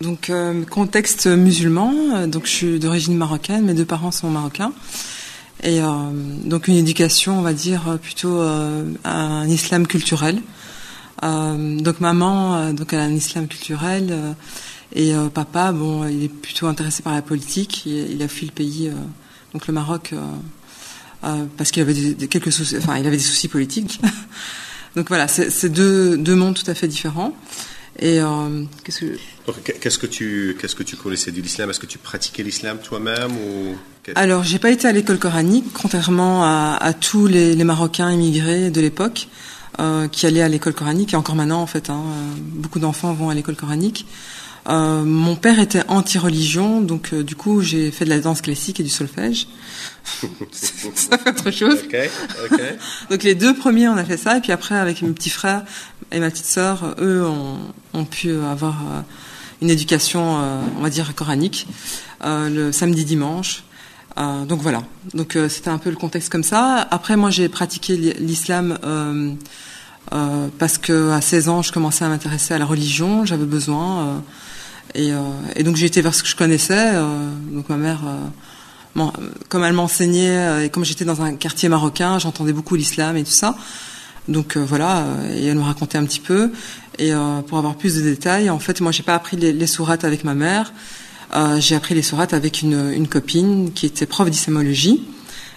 Donc contexte musulman, donc je suis d'origine marocaine, mes deux parents sont marocains et donc une éducation, on va dire plutôt un islam culturel. Donc maman, donc elle a un islam culturel et papa, bon, il est plutôt intéressé par la politique. Il a fui le pays, donc le Maroc, parce qu'il avait quelques soucis, enfin il avait des soucis politiques. Donc voilà, c'est deux mondes tout à fait différents. Et qu'est-ce que tu connaissais de l'islam? Est-ce que tu pratiquais l'islam toi-même ou... Alors, j'ai pas été à l'école coranique, contrairement à tous les Marocains immigrés de l'époque qui allaient à l'école coranique, et encore maintenant en fait, beaucoup d'enfants vont à l'école coranique. Mon père était anti-religion, donc du coup j'ai fait de la danse classique et du solfège. Ça fait autre chose. Okay. Donc les deux premiers on a fait ça, et puis après avec mes petits frères et ma petite sœur, eux ont pu avoir une éducation, on va dire coranique, le samedi dimanche. Donc voilà. Donc c'était un peu le contexte comme ça. Après moi j'ai pratiqué l'islam parce que à 16 ans je commençais à m'intéresser à la religion, j'avais besoin. Et donc j'ai été vers ce que je connaissais. Donc ma mère, comme elle m'enseignait et comme j'étais dans un quartier marocain, j'entendais beaucoup l'islam et tout ça. Donc voilà, et elle me racontait un petit peu. Et pour avoir plus de détails, en fait, moi j'ai pas appris les sourates avec ma mère. J'ai appris les sourates avec une copine qui était prof d'islamologie.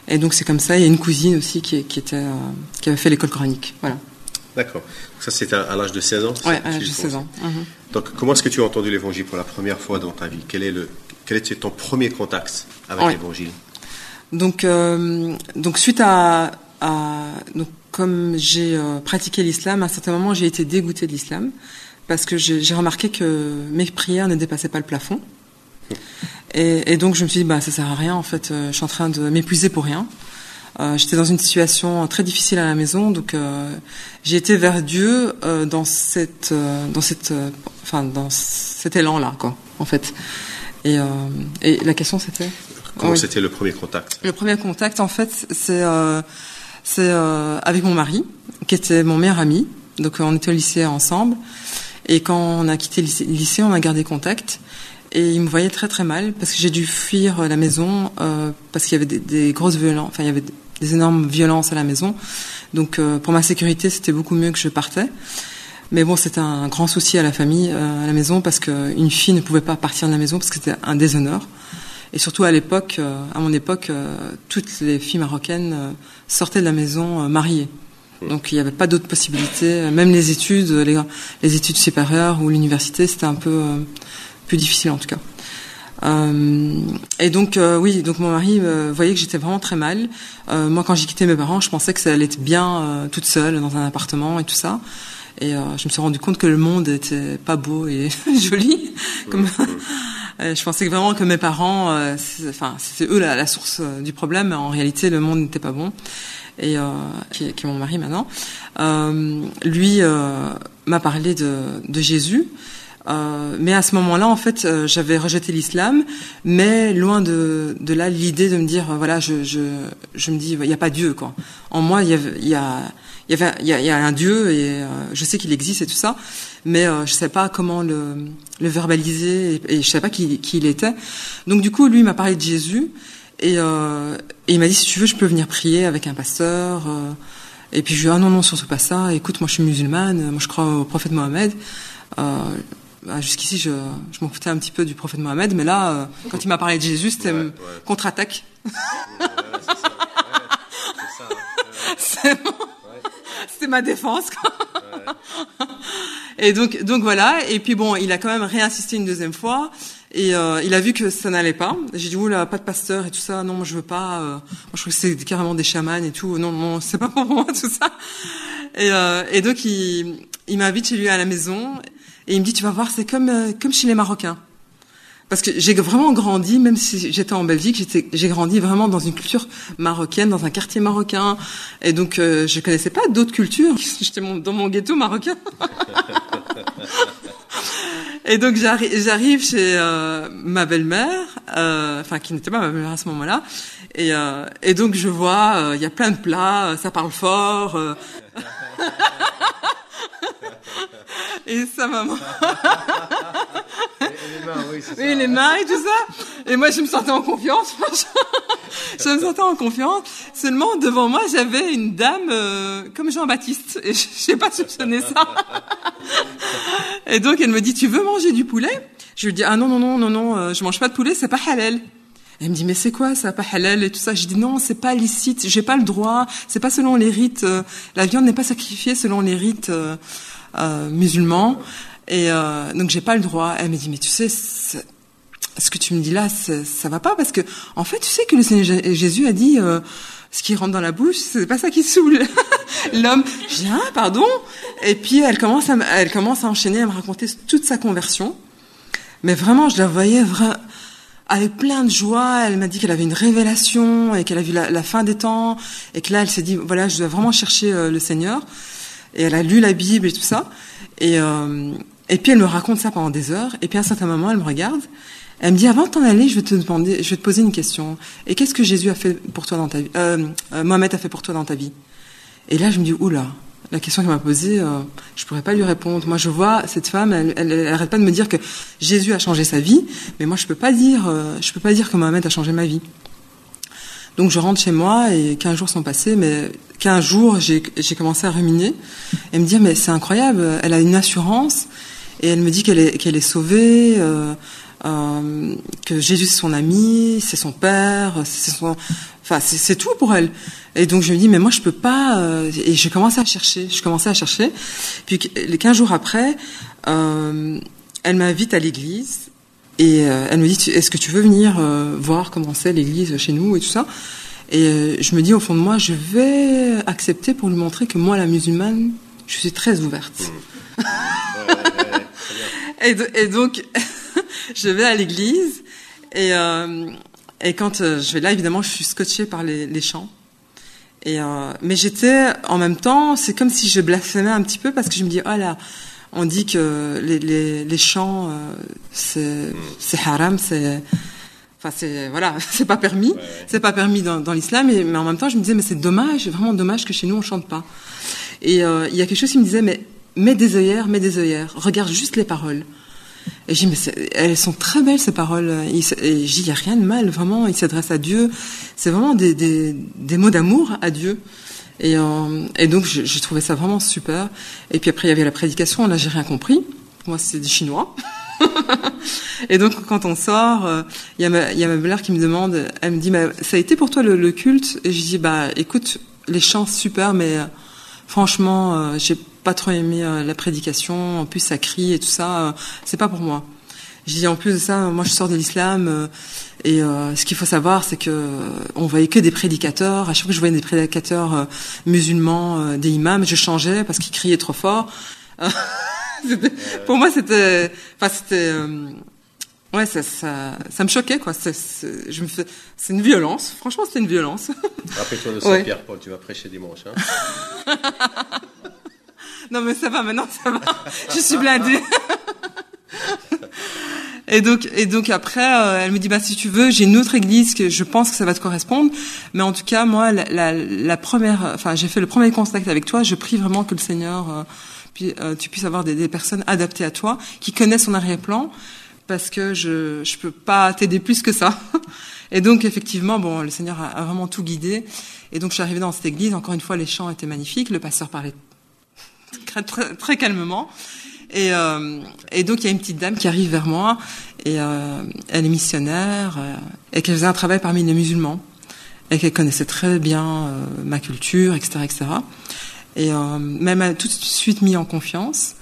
Et donc c'est comme ça. Il y a une cousine aussi qui avait fait l'école coranique. Voilà. D'accord. Ça, c'était à l'âge de 16 ans? Oui, à l'âge de 16 ans. Donc, comment est-ce que tu as entendu l'Évangile pour la première fois dans ta vie? Quel était ton premier contact avec l'Évangile? Donc suite donc, comme j'ai pratiqué l'islam, à un certain moment, j'ai été dégoûtée de l'islam parce que j'ai remarqué que mes prières ne dépassaient pas le plafond. Et donc, je me suis dit, ça sert à rien, en fait, je suis en train de m'épuiser pour rien. J'étais dans une situation très difficile à la maison, donc j'ai été vers Dieu dans cet élan-là, quoi, en fait. Et la question c'était comment c'était le premier contact? Le premier contact, en fait, c'est avec mon mari, qui était mon meilleur ami. Donc on était au lycée ensemble, et quand on a quitté le lycée, on a gardé contact. Et il me voyait très très mal parce que j'ai dû fuir la maison parce qu'il y avait des grosses violences, enfin il y avait des énormes violences à la maison. Donc pour ma sécurité, c'était beaucoup mieux que je partais. Mais bon, c'était un grand souci à la famille, à la maison, parce qu'une fille ne pouvait pas partir de la maison parce que c'était un déshonneur. Et surtout à l'époque, à mon époque, toutes les filles marocaines sortaient de la maison mariées. Donc il n'y avait pas d'autres possibilités. Même les études, les études supérieures ou l'université, c'était un peu plus difficile en tout cas. Et donc donc mon mari voyait que j'étais vraiment très mal. Moi, quand j'ai quitté mes parents, je pensais que ça allait être bien toute seule dans un appartement et tout ça. Et je me suis rendu compte que le monde était pas beau et joli. Je pensais vraiment que mes parents, c'était eux la source du problème. Mais en réalité, le monde n'était pas bon. Et qui est mon mari maintenant. Lui m'a parlé de Jésus. Mais à ce moment-là, en fait, j'avais rejeté l'islam, mais loin de là l'idée de me dire, voilà, je me dis, il n'y a pas Dieu, quoi. En moi, il y a un Dieu et je sais qu'il existe et tout ça, mais je sais pas comment le verbaliser et je sais pas qui il était. Donc du coup, lui m'a parlé de Jésus et il m'a dit, si tu veux, je peux venir prier avec un pasteur. Et puis je lui ai dit, non, surtout pas ça. Écoute, moi je suis musulmane, moi je crois au prophète Mohammed. Jusqu'ici, je m'en foutais un petit peu du prophète Mohammed, mais là, quand il m'a parlé de Jésus, c'était contre-attaque. C'était ma défense, quoi. Et donc voilà. Et puis bon, il a quand même réinsisté une deuxième fois, et il a vu que ça n'allait pas. J'ai dit, oula, pas de pasteur et tout ça. Non, moi je veux pas. Moi je trouve que c'est carrément des chamans et tout. Non, c'est pas pour moi tout ça. Et donc il m'invite chez lui à la maison. Et il me dit, tu vas voir, c'est comme chez les Marocains. Parce que j'ai vraiment grandi, même si j'étais en Belgique, j'ai grandi vraiment dans une culture marocaine, dans un quartier marocain. Et donc, je connaissais pas d'autres cultures. J'étais dans mon ghetto marocain. Et donc, j'arrive chez ma belle-mère, qui n'était pas ma belle-mère à ce moment-là. Et donc, je vois, il y a plein de plats, ça parle fort. Et sa maman. mains, oui, c'est ça. Oui, les mains et tout ça. Et moi, je me sentais en confiance. Je me sentais en confiance. Seulement, devant moi, j'avais une dame comme Jean-Baptiste. Et je n'ai pas soupçonné ça. Et donc, elle me dit, tu veux manger du poulet? Je lui dis, ah non, je mange pas de poulet, c'est pas halal. Elle me dit, mais c'est quoi ça, pas halal et tout ça? Je dis, non, c'est pas licite, j'ai pas le droit, c'est pas selon les rites, la viande n'est pas sacrifiée selon les rites musulmans. Et donc, j'ai pas le droit. Elle me dit, mais tu sais, ce que tu me dis là, ça va pas, parce que, en fait, tu sais que le Seigneur Jésus a dit, ce qui rentre dans la bouche, c'est pas ça qui saoule. L'homme, je dis, ah, pardon. Et puis, elle commence à enchaîner, à me raconter toute sa conversion. Mais vraiment, je la voyais avec plein de joie. Elle m'a dit qu'elle avait une révélation et qu'elle a vu la fin des temps et que là, elle s'est dit, voilà, je dois vraiment chercher le Seigneur. Et elle a lu la Bible et tout ça. Et puis, elle me raconte ça pendant des heures. Et puis, à un certain moment, elle me regarde. Elle me dit, avant de t'en aller, je vais te poser une question. Et qu'est-ce que Jésus a fait pour toi dans ta vie, Mohamed a fait pour toi dans ta vie? Et là, je me dis, oula. La question qu'elle m'a posée, je pourrais pas lui répondre. Moi, je vois cette femme, elle arrête pas de me dire que Jésus a changé sa vie, mais moi, je peux pas dire que Mohamed a changé ma vie. Donc, je rentre chez moi et 15 jours sont passés, mais 15 jours, j'ai commencé à ruminer et me dire, mais c'est incroyable, elle a une assurance et elle me dit qu'elle est sauvée, que Jésus c'est son ami, c'est son père, c'est tout pour elle. Et donc je me dis, mais moi je peux pas, et je commençais à chercher. Puis les 15 jours après, elle m'invite à l'église et elle me dit, est-ce que tu veux venir voir comment c'est l'église chez nous et tout ça? Et je me dis au fond de moi, je vais accepter pour lui montrer que moi, la musulmane, je suis très ouverte. Et donc je vais à l'église et quand je vais là, évidemment, je suis scotchée par les chants. Mais j'étais, en même temps, c'est comme si je blasphémais un petit peu parce que je me dis, oh là, on dit que les chants, c'est haram, voilà, c'est pas permis. C'est pas permis dans l'islam, mais en même temps, je me disais, mais c'est dommage, vraiment dommage que chez nous, on chante pas. Et il y a quelque chose qui me disait, mais mets des œillères, regarde juste les paroles. Et je dis, mais elles sont très belles, ces paroles. Et je dis, il n'y a rien de mal, vraiment, il s'adresse à Dieu. C'est vraiment des mots d'amour à Dieu. Et donc, j'ai trouvé ça vraiment super. Et puis après, il y avait la prédication, là, j'ai rien compris. Moi, c'est du chinois. Et donc, quand on sort, il y a ma belle-mère qui me demande, elle me dit, mais ça a été pour toi le culte? Et je dis, écoute, les chants, super, mais franchement, j'ai pas trop aimé la prédication, en plus ça crie et tout ça, c'est pas pour moi. Je dis en plus de ça, moi je sors de l'islam et ce qu'il faut savoir c'est que on voyait que des prédicateurs, à chaque fois que je voyais des prédicateurs musulmans, des imams, je changeais parce qu'ils criaient trop fort. Pour moi c'était ouais, ça me choquait, quoi. C'est une violence. Franchement, c'était une violence. Rappelle-toi de Saint Pierre-Paul, tu vas prêcher dimanche, hein. Non, mais ça va, maintenant, ça va. Je suis blindée. Et donc après, elle me dit, si tu veux, j'ai une autre église que je pense que ça va te correspondre. Mais en tout cas, moi, j'ai fait le premier contact avec toi. Je prie vraiment que le Seigneur, tu puisses avoir des personnes adaptées à toi, qui connaissent son arrière-plan, parce que je peux pas t'aider plus que ça. Et donc, effectivement, le Seigneur a vraiment tout guidé. Et donc, je suis arrivée dans cette église. Encore une fois, les chants étaient magnifiques. Le pasteur parlait très, très calmement. Et donc, il y a une petite dame qui arrive vers moi. Et elle est missionnaire. Et qu'elle faisait un travail parmi les musulmans. Et qu'elle connaissait très bien ma culture, etc., etc. Et elle m'a tout de suite mis en confiance.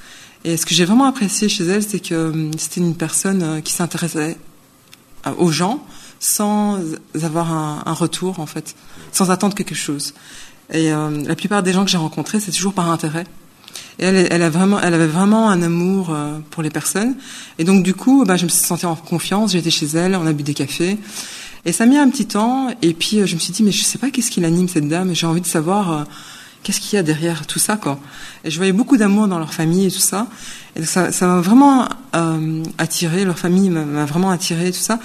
Et ce que j'ai vraiment apprécié chez elle, c'est que c'était une personne qui s'intéressait aux gens sans avoir un retour, en fait, sans attendre quelque chose. Et la plupart des gens que j'ai rencontrés, c'est toujours par intérêt. Et elle avait vraiment un amour pour les personnes. Et donc, du coup, je me suis sentie en confiance. J'étais chez elle, on a bu des cafés. Et ça a mis un petit temps. Et puis, je me suis dit, mais je sais pas qu'est-ce qui l'anime, cette dame. J'ai envie de savoir qu'est-ce qu'il y a derrière tout ça, quoi. Et je voyais beaucoup d'amour dans leur famille et tout ça. Et ça m'a vraiment attirée. Leur famille m'a vraiment attirée, tout ça.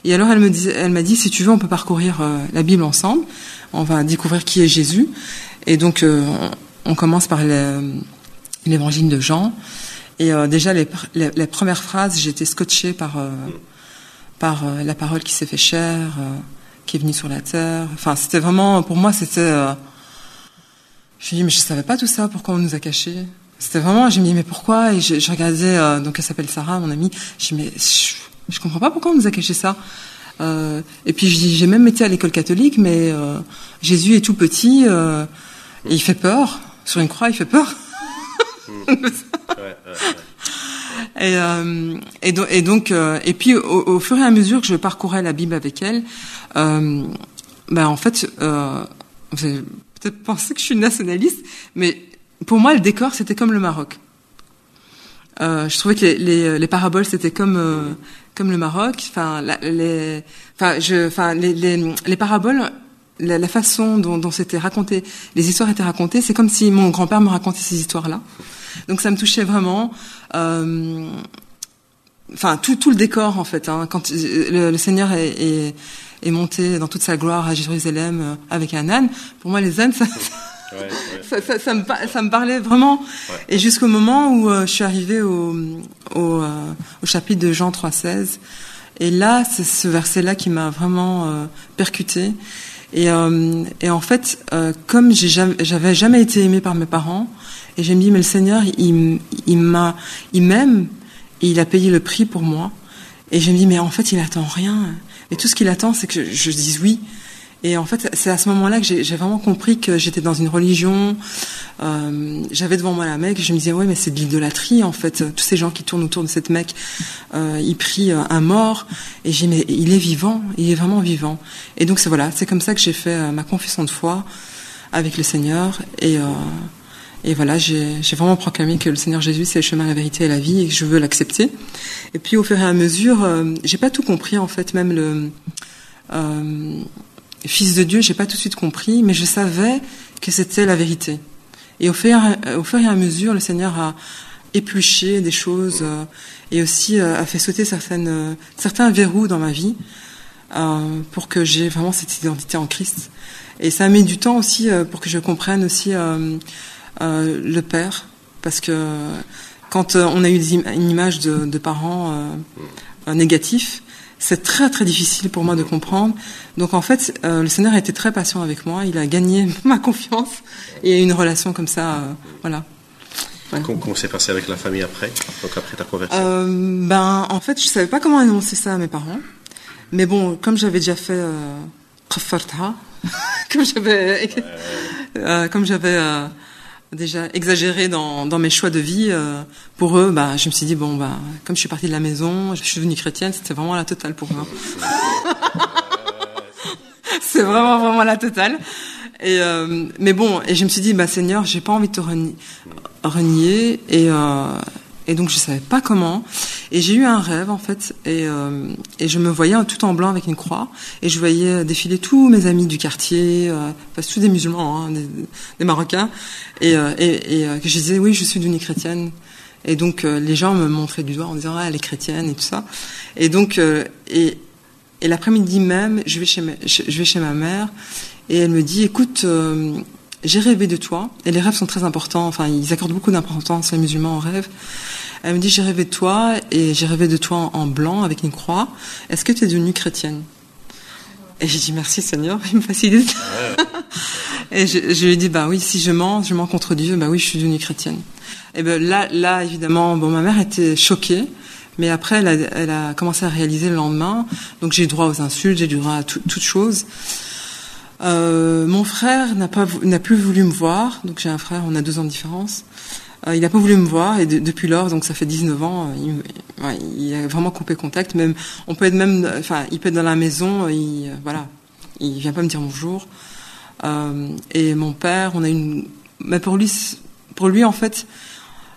Et alors, elle m'a dit, si tu veux, on peut parcourir la Bible ensemble. On va découvrir qui est Jésus. Et donc, on commence par l'évangile de Jean. Et déjà les premières phrases, j'étais scotchée par la parole qui s'est fait chair, qui est venue sur la terre. Enfin, c'était vraiment, pour moi, c'était. Je me dis mais je savais pas tout ça. Pourquoi on nous a cachés? C'était vraiment. Je me dis mais pourquoi? Et je regardais. Donc elle s'appelle Sarah, mon amie. Je dis mais je comprends pas pourquoi on nous a caché ça. Et puis j'ai même été à l'école catholique, mais Jésus est tout petit et il fait peur. Sur une croix, il fait peur. Et donc, et puis au fur et à mesure que je parcourais la Bible avec elle, en fait, vous allez peut-être penser que je suis nationaliste, mais pour moi, le décor, c'était comme le Maroc. Je trouvais que les paraboles, c'était comme le Maroc. Enfin, les paraboles, la façon dont c'était raconté, les histoires étaient racontées, c'est comme si mon grand-père me racontait ces histoires-là. Donc ça me touchait vraiment. Enfin, tout le décor en fait. Hein, quand le Seigneur est monté dans toute sa gloire à Jérusalem avec un âne, pour moi les ânes, ça me parlait vraiment. Ouais. Et jusqu'au moment où je suis arrivée au chapitre de Jean 3,16, et là c'est ce verset-là qui m'a vraiment percutée. Et en fait, comme j'avais jamais été aimée par mes parents, et j'ai me dit mais le Seigneur il m'aime et il a payé le prix pour moi. Et je me dis mais en fait il attend rien. Et tout ce qu'il attend c'est que je dise oui. Et en fait c'est à ce moment-là que j'ai vraiment compris que j'étais dans une religion. J'avais devant moi la Mecque. Je me disais ouais mais c'est de l'idolâtrie en fait. Tous ces gens qui tournent autour de cette Mecque, ils prient un mort. Et j'ai dit mais il est vivant, il est vraiment vivant. Et donc c'est comme ça que j'ai fait ma confession de foi avec le Seigneur. Et voilà, j'ai vraiment proclamé que le Seigneur Jésus c'est le chemin, la vérité et la vie et que je veux l'accepter. Et puis au fur et à mesure, j'ai pas tout compris en fait, même le Fils de Dieu, j'ai pas tout de suite compris, mais je savais que c'était la vérité. Et au fur et à mesure, le Seigneur a épluché des choses et aussi a fait sauter certains verrous dans ma vie pour que j'ai vraiment cette identité en Christ. Et ça a mis du temps aussi pour que je comprenne aussi le Père, parce que quand on a eu une image de parents négatifs, c'est très très difficile pour moi de comprendre. Donc en fait, le Seigneur a été très patient avec moi. Il a gagné ma confiance et une relation comme ça, voilà. Ouais. Comment s'est passé avec la famille après, donc après ta conversion? En fait, je savais pas comment annoncer ça à mes parents. Mais bon, comme j'avais déjà fait comme j'avais déjà exagéré dans mes choix de vie, pour eux, je me suis dit comme je suis partie de la maison, je suis devenue chrétienne, c'était vraiment la totale pour moi. C'est vraiment la totale. Et mais bon, et je me suis dit Seigneur, j'ai pas envie de te renier et donc je savais pas comment. Et j'ai eu un rêve en fait, et je me voyais tout en blanc avec une croix, et je voyais défiler tous mes amis du quartier, tous des musulmans, hein, des Marocains, et que je disais oui, je suis devenue chrétienne. Et donc les gens me montraient du doigt en disant elle est chrétienne et tout ça. Et donc et l'après-midi même, je vais chez ma mère, et elle me dit écoute, j'ai rêvé de toi, et les rêves sont très importants, enfin ils accordent beaucoup d'importance les musulmans aux rêves. Elle me dit j'ai rêvé de toi, et j'ai rêvé de toi en blanc avec une croix. Est-ce que tu es devenue chrétienne? Et j'ai dit merci Seigneur, il me facilite. Et je lui ai dit oui, si je mens contre Dieu, oui, je suis devenue chrétienne. Et là évidemment, ma mère était choquée, mais après elle a commencé à réaliser le lendemain. Donc j'ai eu droit aux insultes, j'ai eu droit à toutes choses. Mon frère n'a plus voulu me voir, donc j'ai un frère, on a 2 ans de différence. Il n'a pas voulu me voir, et depuis lors, donc ça fait 19 ans, il a vraiment coupé contact. Même, il peut être dans la maison, il vient pas me dire bonjour. Et mon père, mais pour lui en fait,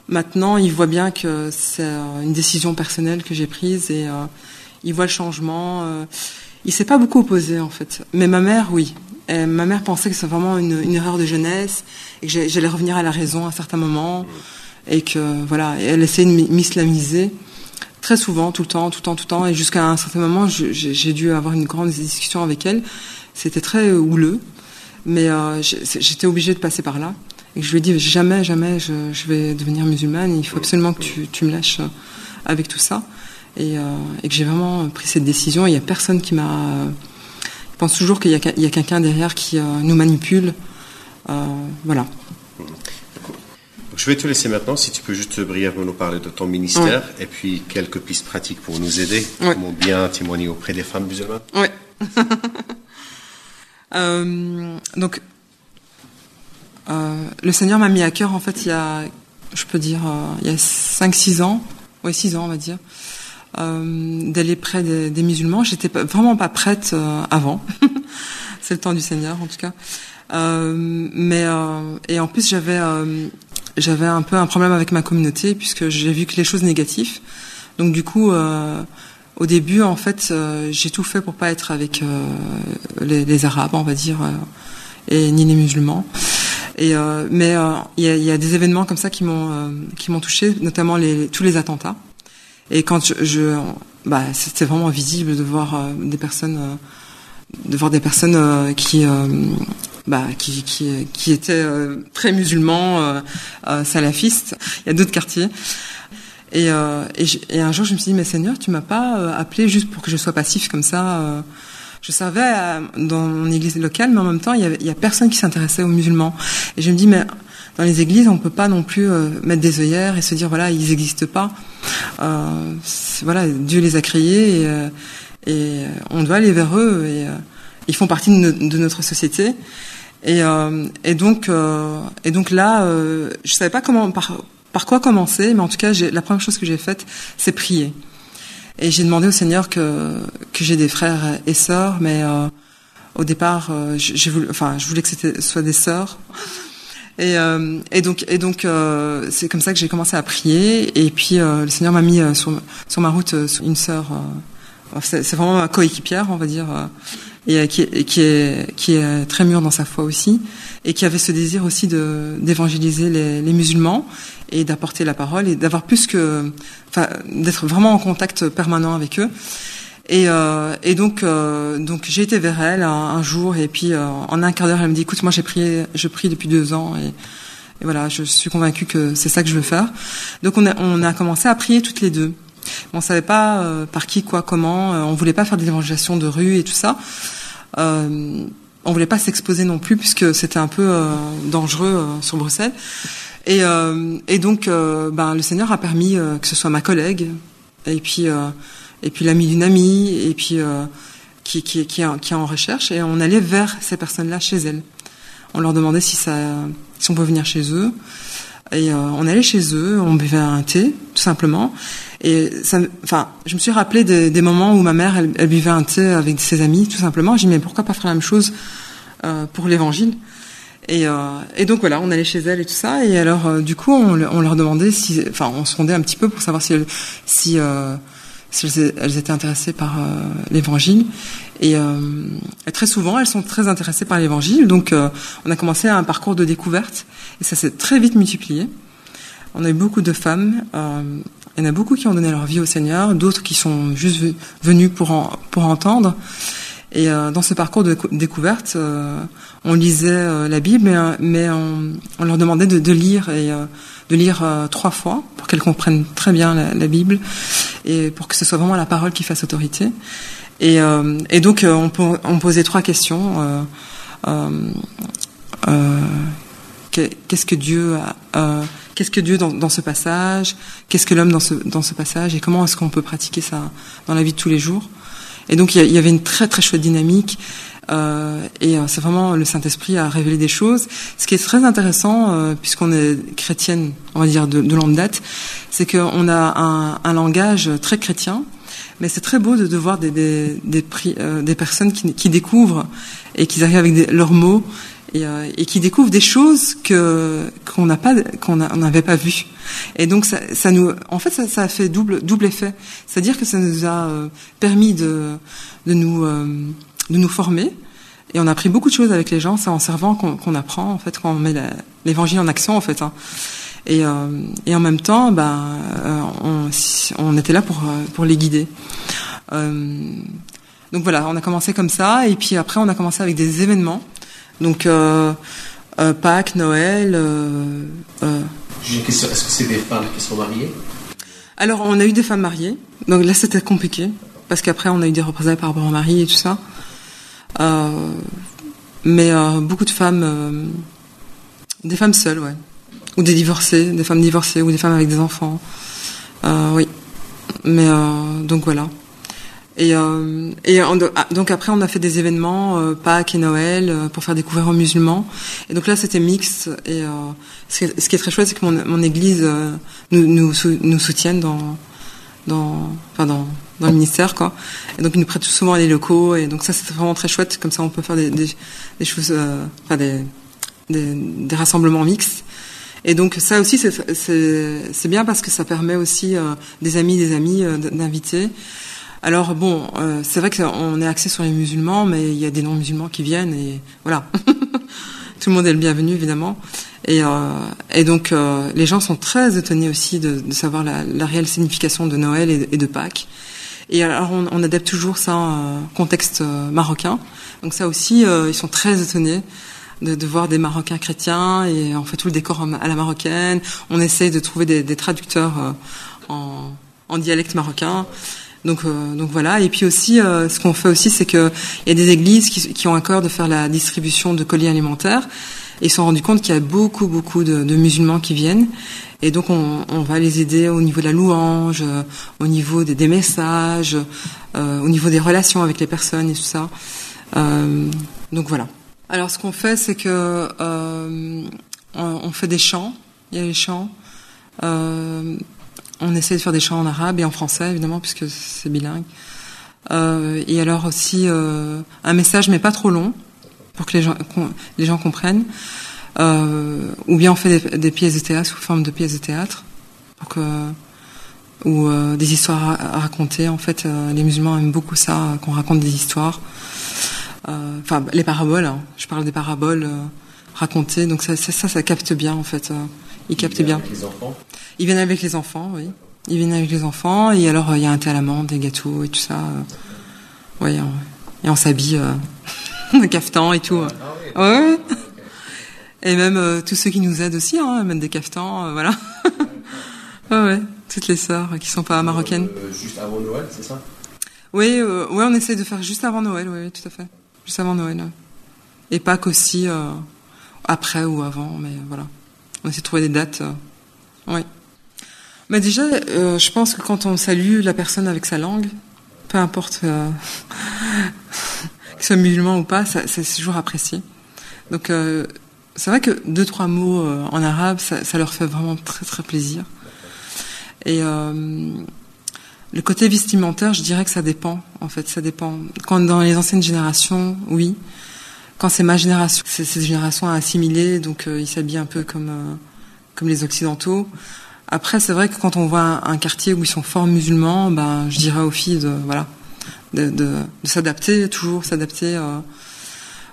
maintenant, il voit bien que c'est une décision personnelle que j'ai prise, et il voit le changement. Il s'est pas beaucoup opposé en fait, mais ma mère, oui. Et ma mère pensait que c'est vraiment une erreur de jeunesse, et que j'allais revenir à la raison à certains moments, et que elle essayait de m'islamiser très souvent, tout le temps, et jusqu'à un certain moment, j'ai dû avoir une grande discussion avec elle. C'était très houleux, mais j'étais obligée de passer par là. et que je lui ai dit jamais je vais devenir musulmane, il faut absolument que tu me lâches avec tout ça, et que j'ai vraiment pris cette décision. Il y a personne qui m'a... Je pense toujours qu'il y a quelqu'un derrière qui nous manipule, voilà. Je vais te laisser maintenant, si tu peux juste brièvement nous parler de ton ministère, et puis quelques pistes pratiques pour nous aider, comment bien témoigner auprès des femmes musulmanes. Oui. Donc, le Seigneur m'a mis à cœur, en fait, il y a 5-6 ans, 6 ans on va dire, d'aller près des musulmans. J'étais vraiment pas prête avant. C'est le temps du Seigneur, en tout cas. Et en plus, j'avais un peu un problème avec ma communauté, puisque j'ai vu que les choses négatives. Donc du coup, au début, en fait, j'ai tout fait pour pas être avec les Arabes, on va dire, et ni les musulmans. Mais il y a des événements comme ça qui m'ont touchée, notamment tous les attentats. Et quand c'était vraiment visible de voir des personnes qui étaient très musulmans, salafistes. Il y a d'autres quartiers. Et un jour, je me suis dit, mais Seigneur, tu m'as pas appelé juste pour que je sois passif comme ça. Je savais dans mon église locale, mais en même temps, il y a personne qui s'intéressait aux musulmans. Et je me dis, mais dans les églises, on peut pas non plus mettre des œillères et se dire, voilà, ils existent pas. Voilà, Dieu les a créés et on doit aller vers eux, et ils font partie de notre société. Et donc là, je savais pas par quoi commencer, mais en tout cas, la première chose que j'ai faite, c'est prier. Et j'ai demandé au Seigneur que j'ai des frères et sœurs, mais au départ, je voulais que ce soit des sœurs. Et donc c'est comme ça que j'ai commencé à prier. Et puis le Seigneur m'a mis sur ma route une sœur. C'est vraiment ma coéquipière, on va dire. Et qui est très mûre dans sa foi aussi, et qui avait ce désir aussi d'évangéliser les musulmans et d'apporter la parole et d'avoir d'être vraiment en contact permanent avec eux. Et donc j'ai été vers elle un jour, et puis en un quart d'heure elle me dit, écoute, moi je prie depuis 2 ans, et voilà, je suis convaincue que c'est ça que je veux faire. Donc on a commencé à prier toutes les deux. On savait pas par qui, quoi, comment. On voulait pas faire des évangélisations de rue et tout ça. On voulait pas s'exposer non plus, puisque c'était un peu dangereux sur Bruxelles. Et donc, le Seigneur a permis que ce soit ma collègue, et puis l'ami d'une amie, et puis qui est en recherche. Et on allait vers ces personnes-là chez elles. On leur demandait si on pouvait venir chez eux. Et on allait chez eux, on buvait un thé, tout simplement. Et je me suis rappelé des moments où ma mère, elle buvait un thé avec ses amis, tout simplement. J'ai dit, mais pourquoi pas faire la même chose pour l'évangile? Et donc voilà, on allait chez elle et tout ça. Et alors, du coup, on leur demandait on se sondait un petit peu pour savoir si elles étaient intéressées par l'évangile. Et très souvent, elles sont très intéressées par l'évangile. Donc, on a commencé un parcours de découverte, et ça s'est très vite multiplié. On a eu beaucoup de femmes. Il y en a beaucoup qui ont donné leur vie au Seigneur, d'autres qui sont juste venus pour entendre. Et dans ce parcours de découverte, on lisait la Bible, mais on leur demandait de lire, et de lire 3 fois pour qu'elles comprennent très bien la Bible, et pour que ce soit vraiment la parole qui fasse autorité. Et donc on posait 3 questions. Qu'est-ce que Dieu dans ce passage? Qu'est-ce que l'homme dans ce passage? Et comment est-ce qu'on peut pratiquer ça dans la vie de tous les jours? Et donc il y avait une très très chouette dynamique, et c'est vraiment le Saint-Esprit a révélé des choses. Ce qui est très intéressant, puisqu'on est chrétienne, on va dire de longue date, c'est qu'on a un langage très chrétien, mais c'est très beau de voir des personnes qui découvrent, et qui arrivent avec leurs mots, et qui découvrent des choses qu'on n'avait pas vues. Et donc ça a fait double effet. C'est-à-dire que ça nous a permis de nous former, et on a appris beaucoup de choses avec les gens. C'est en servant qu'on apprend, en fait, quand on met l'évangile en action, en fait, hein. Et en même temps, on était là pour les guider. Donc voilà, on a commencé comme ça, et puis après on a commencé avec des événements. Donc Pâques, Noël. J'ai une question. Est-ce que c'est des femmes qui sont mariées? Alors, on a eu des femmes mariées. Donc là, c'était compliqué. Parce qu'après, on a eu des représailles par rapport au mari et tout ça. Mais beaucoup de femmes... des femmes seules, ouais. Ou des femmes divorcées, ou des femmes avec des enfants. Oui. Mais donc voilà. Donc après on a fait des événements Pâques et Noël pour faire découvrir aux musulmans. Et donc là c'était mixte. Et ce qui est très chouette, c'est que mon église nous soutienne dans le ministère, quoi. Et donc ils nous prêtent souvent les locaux. Et donc ça c'est vraiment très chouette. Comme ça on peut faire des choses, des rassemblements mixtes. Et donc ça aussi c'est bien parce que ça permet aussi des amis d'inviter. Alors bon, c'est vrai qu'on est axé sur les musulmans, mais il y a des non-musulmans qui viennent et voilà. Tout le monde est le bienvenu évidemment. Et donc les gens sont très étonnés aussi de savoir la réelle signification de Noël et de Pâques. Et alors on adapte toujours ça en contexte marocain. Donc ça aussi, ils sont très étonnés de voir des Marocains chrétiens et on fait tout le décor à la marocaine. On essaye de trouver des traducteurs en dialecte marocain. Donc voilà. Et puis aussi, ce qu'on fait aussi, c'est que il y a des églises qui ont à cœur de faire la distribution de colis alimentaires. Et ils se sont rendus compte qu'il y a beaucoup de musulmans qui viennent. Et donc on va les aider au niveau de la louange, au niveau des messages, au niveau des relations avec les personnes et tout ça. Donc voilà. Alors ce qu'on fait, c'est que on fait des chants. Il y a les chants. On essaie de faire des chants en arabe et en français, évidemment, puisque c'est bilingue. Et alors aussi un message, mais pas trop long, pour que les gens comprennent. Ou bien on fait des pièces de théâtre sous forme de pièces de théâtre, ou des histoires à raconter. En fait, les musulmans aiment beaucoup ça, qu'on raconte des histoires. Enfin, les paraboles. Hein. Je parle des paraboles racontées. Donc ça capte bien, en fait. Ils captent bien. Avec les enfants. Ils viennent avec les enfants, oui. Ils viennent avec les enfants. Et alors, il y a un thé à l'amande, des gâteaux et tout ça. Oui, et on s'habille de caftan et tout. Ouais. Et même tous ceux qui nous aident aussi, hein, mettent des caftans, voilà. Ouais. Toutes les sœurs qui sont pas marocaines. Juste avant Noël, c'est ça? Oui, on essaie de faire juste avant Noël, oui, tout à fait. Juste avant Noël. Ouais. Et Pâques aussi, après ou avant, mais voilà. On essaie de trouver des dates. Oui. Mais déjà, je pense que quand on salue la personne avec sa langue, peu importe qu'il soit musulman ou pas, c'est toujours apprécié. Donc, c'est vrai que 2-3 mots en arabe, ça leur fait vraiment très très plaisir. Et le côté vestimentaire, je dirais que ça dépend. En fait, ça dépend. Quand dans les anciennes générations, oui. Quand c'est ma génération, c'est cette génération à assimiler, donc ils s'habillent un peu comme les occidentaux. Après, c'est vrai que quand on voit un quartier où ils sont fort musulmans, ben je dirais aux filles de s'adapter, toujours s'adapter.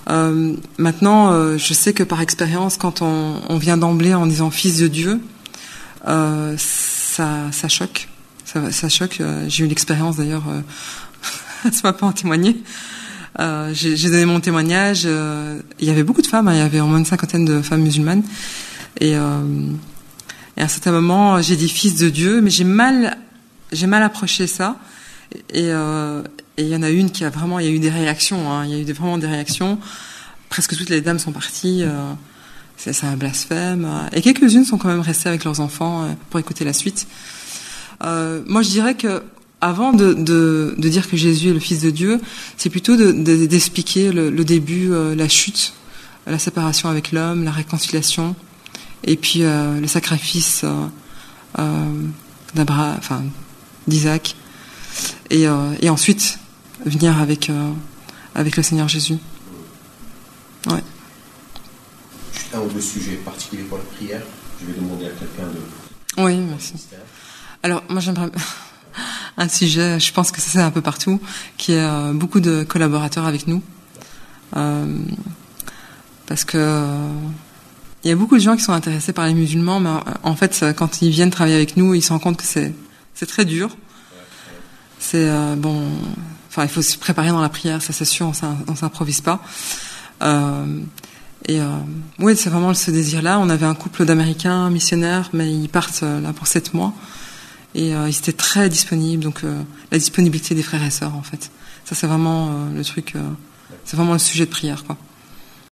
Maintenant, je sais que par expérience, quand on vient d'emblée en disant fils de Dieu, ça choque. Ça choque. J'ai eu l'expérience d'ailleurs. Ça va pas en témoigner. J'ai donné mon témoignage. Il y avait beaucoup de femmes. Hein, il y avait au moins une 50aine de femmes musulmanes. Et à un certain moment, j'ai dit fils de Dieu, mais j'ai mal approché ça. Et il y en a une qui a vraiment, il y a eu des réactions. Hein, il y a eu vraiment des réactions. Presque toutes les dames sont parties. C'est un blasphème. Et quelques-unes sont quand même restées avec leurs enfants pour écouter la suite. Moi, je dirais que avant de dire que Jésus est le Fils de Dieu, c'est plutôt d'expliquer le début, la chute, la séparation avec l'homme, la réconciliation, et puis le sacrifice d'Isaac, et ensuite venir avec le Seigneur Jésus. Ouais. Juste un ou deux sujets particuliers pour la prière. Je vais demander à quelqu'un de... Oui, merci. Alors, moi, j'aimerais un sujet, je pense que ça c'est un peu partout, qui est beaucoup de collaborateurs avec nous. Parce que il y a beaucoup de gens qui sont intéressés par les musulmans, mais en fait, quand ils viennent travailler avec nous, ils se rendent compte que c'est très dur. C'est il faut se préparer dans la prière, ça c'est sûr, on s'improvise pas. Et oui, c'est vraiment ce désir-là. On avait un couple d'Américains missionnaires, mais ils partent là pour 7 mois. Et ils étaient très disponibles, donc la disponibilité des frères et sœurs, en fait. Ça, c'est vraiment le truc, c'est vraiment le sujet de prière, quoi.